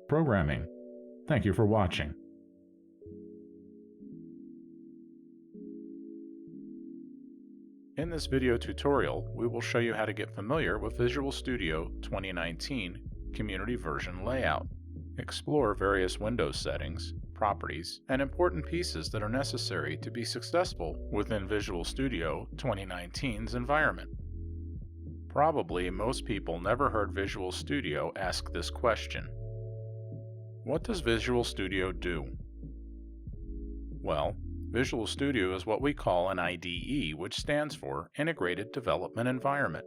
programming. Thank you for watching. In this video tutorial, we will show you how to get familiar with Visual Studio 2019 Community Version Layout, explore various Windows settings, properties, and important pieces that are necessary to be successful within Visual Studio 2019's environment. Probably most people never heard Visual Studio ask this question. What does Visual Studio do? Well, Visual Studio is what we call an IDE, which stands for Integrated Development Environment.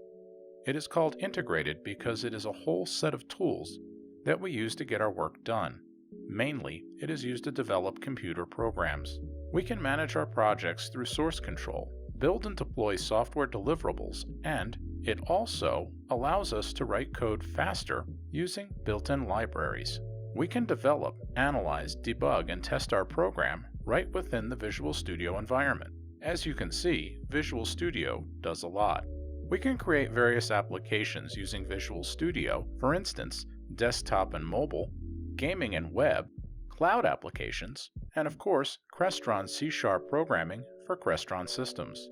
It is called integrated because it is a whole set of tools that we use to get our work done. Mainly, it is used to develop computer programs. We can manage our projects through source control, build and deploy software deliverables, and it also allows us to write code faster using built-in libraries. We can develop, analyze, debug, and test our program right within the Visual Studio environment. As you can see, Visual Studio does a lot. We can create various applications using Visual Studio, for instance, desktop and mobile, gaming and web, cloud applications, and of course, Crestron C# programming for Crestron systems.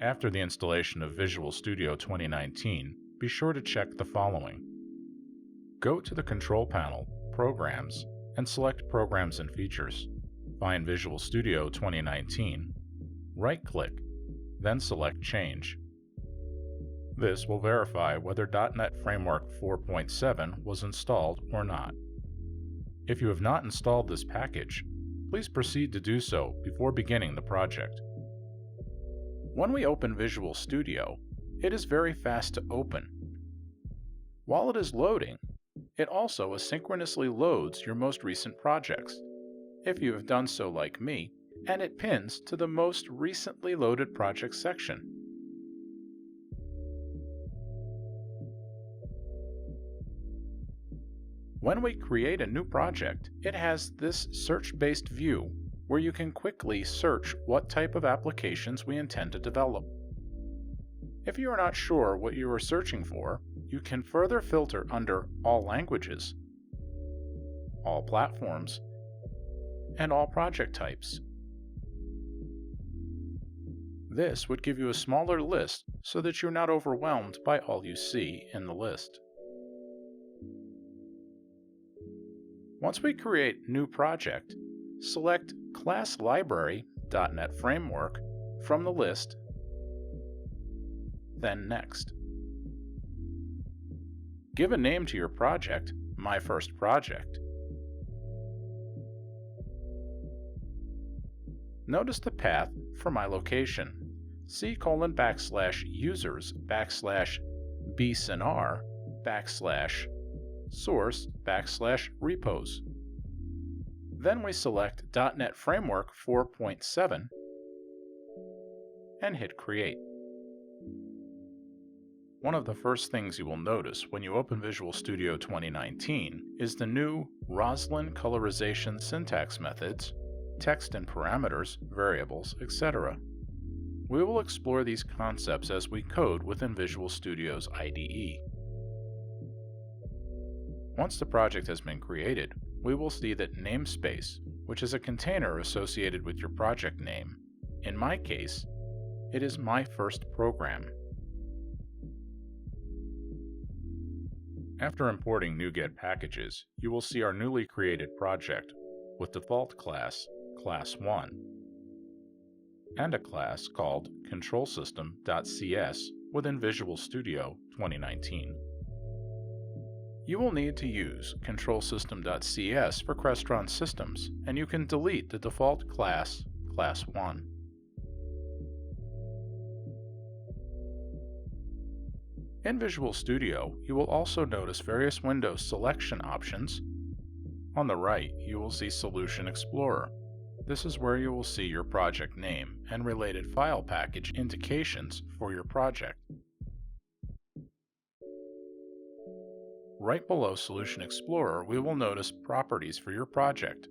After the installation of Visual Studio 2019, be sure to check the following. Go to the Control Panel, Programs, and select Programs and Features. Find Visual Studio 2019, right-click, then select Change. This will verify whether .NET Framework 4.7 was installed or not. If you have not installed this package, please proceed to do so before beginning the project. When we open Visual Studio, it is very fast to open. While it is loading, it also asynchronously loads your most recent projects, if you have done so like me, and it pins to the most recently loaded project section. When we create a new project, it has this search-based view where you can quickly search what type of applications we intend to develop. If you are not sure what you are searching for, you can further filter under All Languages, All Platforms, and All Project Types. This would give you a smaller list so that you're not overwhelmed by all you see in the list. Once we create New Project, select Class Library .NET Framework from the list, then Next. Give a name to your project, My First Project. Notice the path for my location, c:\users\bsnar\source\repos. Then we select .NET Framework 4.7 and hit Create. One of the first things you will notice when you open Visual Studio 2019 is the new Roslyn colorization syntax methods, text and parameters, variables, etc. We will explore these concepts as we code within Visual Studio's IDE. Once the project has been created, we will see that namespace, which is a container associated with your project name. In my case, it is My First Program. After importing NuGet packages, you will see our newly created project with default class, Class 1, and a class called ControlSystem.cs within Visual Studio 2019. You will need to use ControlSystem.cs for Crestron systems, and you can delete the default class, Class 1. In Visual Studio, you will also notice various Windows selection options. On the right, you will see Solution Explorer. This is where you will see your project name and related file package indications for your project. Right below Solution Explorer, we will notice Properties for your project.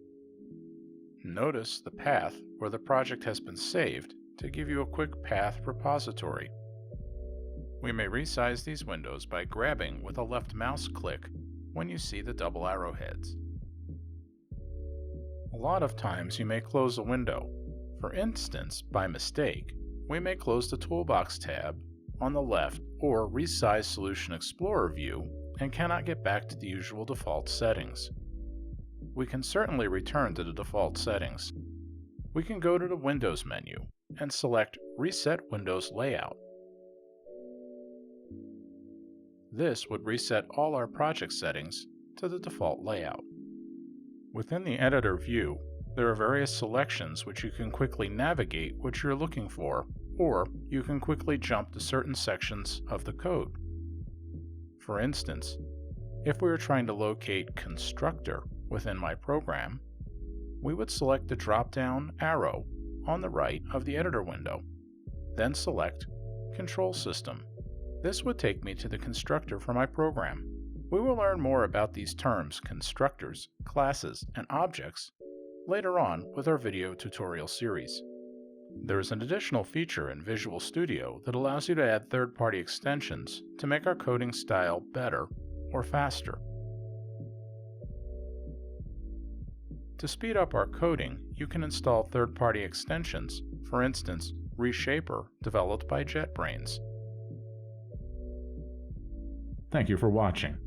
Notice the path where the project has been saved to give you a quick path repository. We may resize these windows by grabbing with a left mouse click when you see the double arrowheads. A lot of times you may close a window. For instance, by mistake, we may close the Toolbox tab on the left or resize Solution Explorer view and cannot get back to the usual default settings. We can certainly return to the default settings. We can go to the Windows menu and select Reset Windows Layout. This would reset all our project settings to the default layout. Within the editor view, there are various selections which you can quickly navigate what you're looking for, or you can quickly jump to certain sections of the code. For instance, if we were trying to locate constructor within my program, we would select the drop-down arrow on the right of the editor window, then select Control System. This would take me to the constructor for my program. We will learn more about these terms, constructors, classes, and objects later on with our video tutorial series. There is an additional feature in Visual Studio that allows you to add third-party extensions to make our coding style better or faster. To speed up our coding, you can install third-party extensions, for instance, Reshaper, developed by JetBrains. Thank you for watching.